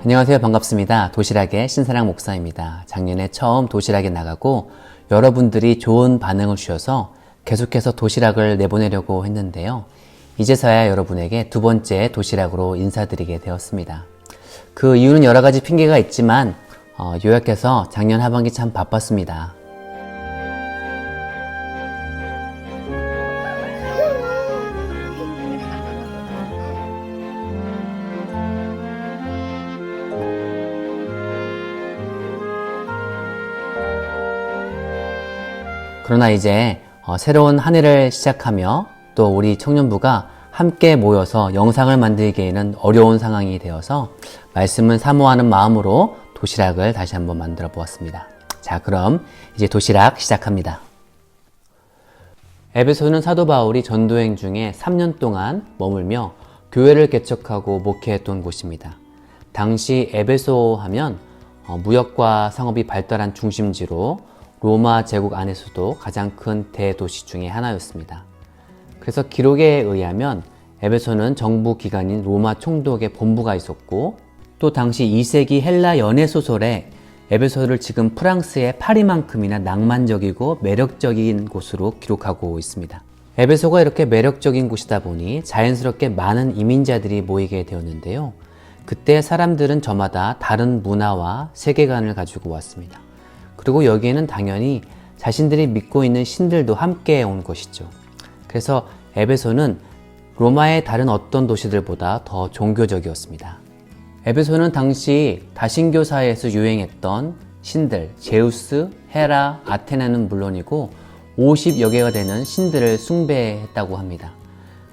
안녕하세요. 반갑습니다. 도시락의 신사랑 목사입니다. 작년에 처음 도시락에 나가고 여러분들이 좋은 반응을 주셔서 계속해서 도시락을 내보내려고 했는데요. 이제서야 여러분에게 두 번째 도시락으로 인사드리게 되었습니다. 그 이유는 여러 가지 핑계가 있지만 요약해서 작년 하반기 참 바빴습니다. 그러나 이제 새로운 한 해를 시작하며 또 우리 청년부가 함께 모여서 영상을 만들기에는 어려운 상황이 되어서 말씀을 사모하는 마음으로 도시락을 다시 한번 만들어 보았습니다. 자, 그럼 이제 도시락 시작합니다. 에베소는 사도 바울이 전도행 중에 3년 동안 머물며 교회를 개척하고 목회했던 곳입니다. 당시 에베소 하면 무역과 상업이 발달한 중심지로 로마 제국 안에서도 가장 큰 대도시 중에 하나였습니다. 그래서 기록에 의하면 에베소는 정부 기관인 로마 총독의 본부가 있었고 또 당시 2세기 헬라 연애소설에 에베소를 지금 프랑스의 파리만큼이나 낭만적이고 매력적인 곳으로 기록하고 있습니다. 에베소가 이렇게 매력적인 곳이다 보니 자연스럽게 많은 이민자들이 모이게 되었는데요. 그때 사람들은 저마다 다른 문화와 세계관을 가지고 왔습니다. 그리고 여기에는 당연히 자신들이 믿고 있는 신들도 함께 온 것이죠. 그래서 에베소는 로마의 다른 어떤 도시들보다 더 종교적이었습니다. 에베소는 당시 다신교 사회에서 유행했던 신들, 제우스, 헤라, 아테나는 물론이고 50여 개가 되는 신들을 숭배했다고 합니다.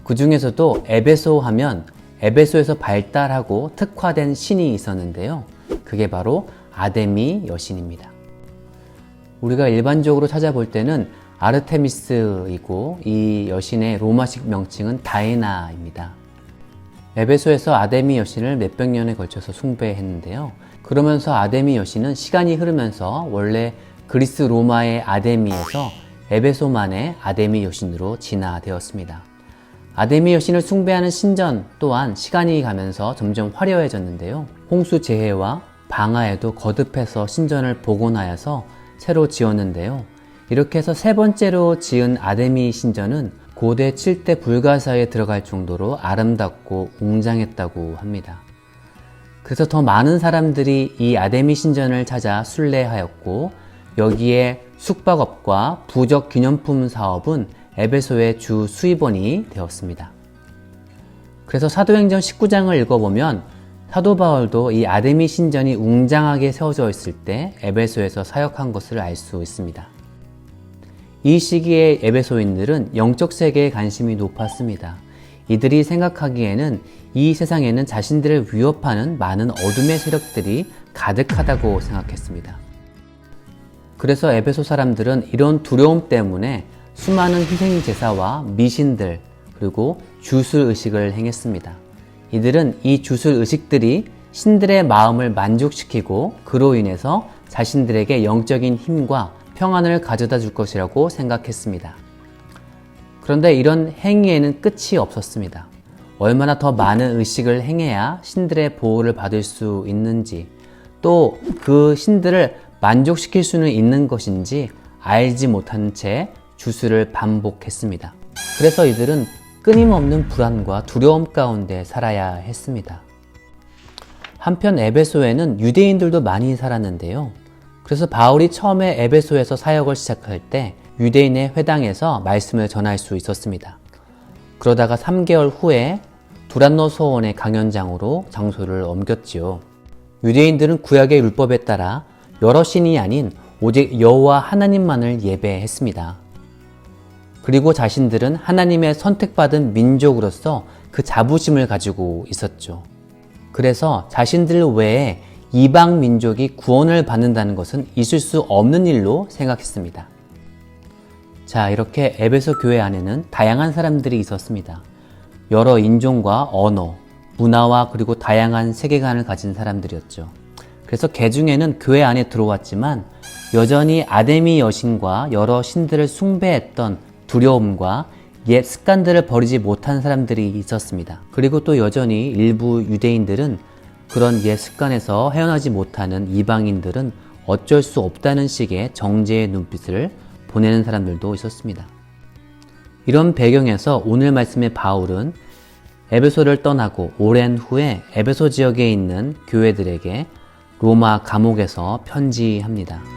그 중에서도 에베소 하면 에베소에서 발달하고 특화된 신이 있었는데요. 그게 바로 아데미 여신입니다. 우리가 일반적으로 찾아볼 때는 아르테미스이고 이 여신의 로마식 명칭은 다이나입니다. 에베소에서 아데미 여신을 몇백 년에 걸쳐서 숭배했는데요. 그러면서 아데미 여신은 시간이 흐르면서 원래 그리스 로마의 아데미에서 에베소만의 아데미 여신으로 진화되었습니다. 아데미 여신을 숭배하는 신전 또한 시간이 가면서 점점 화려해졌는데요. 홍수 재해와 방화에도 거듭해서 신전을 복원하여서 새로 지었는데요. 이렇게 해서 세 번째로 지은 아데미 신전은 고대 7대 불가사에 들어갈 정도로 아름답고 웅장했다고 합니다. 그래서 더 많은 사람들이 이 아데미 신전을 찾아 순례하였고 여기에 숙박업과 부적 기념품 사업은 에베소의 주 수입원이 되었습니다. 그래서 사도행전 19장을 읽어보면 사도 바울도 이 아데미 신전이 웅장하게 세워져 있을 때 에베소에서 사역한 것을 알 수 있습니다. 이 시기에 에베소인들은 영적 세계에 관심이 높았습니다. 이들이 생각하기에는 이 세상에는 자신들을 위협하는 많은 어둠의 세력들이 가득하다고 생각했습니다. 그래서 에베소 사람들은 이런 두려움 때문에 수많은 희생 제사와 미신들 그리고 주술 의식을 행했습니다. 이들은 이 주술 의식들이 신들의 마음을 만족시키고 그로 인해서 자신들에게 영적인 힘과 평안을 가져다 줄 것이라고 생각했습니다. 그런데 이런 행위에는 끝이 없었습니다. 얼마나 더 많은 의식을 행해야 신들의 보호를 받을 수 있는지 또 그 신들을 만족시킬 수는 있는 것인지 알지 못한 채 주술을 반복했습니다. 그래서 이들은 끊임없는 불안과 두려움 가운데 살아야 했습니다. 한편 에베소에는 유대인들도 많이 살았는데요. 그래서 바울이 처음에 에베소에서 사역을 시작할 때 유대인의 회당에서 말씀을 전할 수 있었습니다. 그러다가 3개월 후에 두란노 소원의 강연장으로 장소를 옮겼지요. 유대인들은 구약의 율법에 따라 여러 신이 아닌 오직 여호와 하나님만을 예배했습니다. 그리고 자신들은 하나님의 선택받은 민족으로서 그 자부심을 가지고 있었죠. 그래서 자신들 외에 이방 민족이 구원을 받는다는 것은 있을 수 없는 일로 생각했습니다. 자, 이렇게 에베소 교회 안에는 다양한 사람들이 있었습니다. 여러 인종과 언어, 문화와 그리고 다양한 세계관을 가진 사람들이었죠. 그래서 개중에는 교회 안에 들어왔지만 여전히 아데미 여신과 여러 신들을 숭배했던 두려움과 옛 습관들을 버리지 못한 사람들이 있었습니다. 그리고 또 여전히 일부 유대인들은 그런 옛 습관에서 헤어나지 못하는 이방인들은 어쩔 수 없다는 식의 정죄의 눈빛을 보내는 사람들도 있었습니다. 이런 배경에서 오늘 말씀의 바울은 에베소를 떠나고 오랜 후에 에베소 지역에 있는 교회들에게 로마 감옥에서 편지합니다.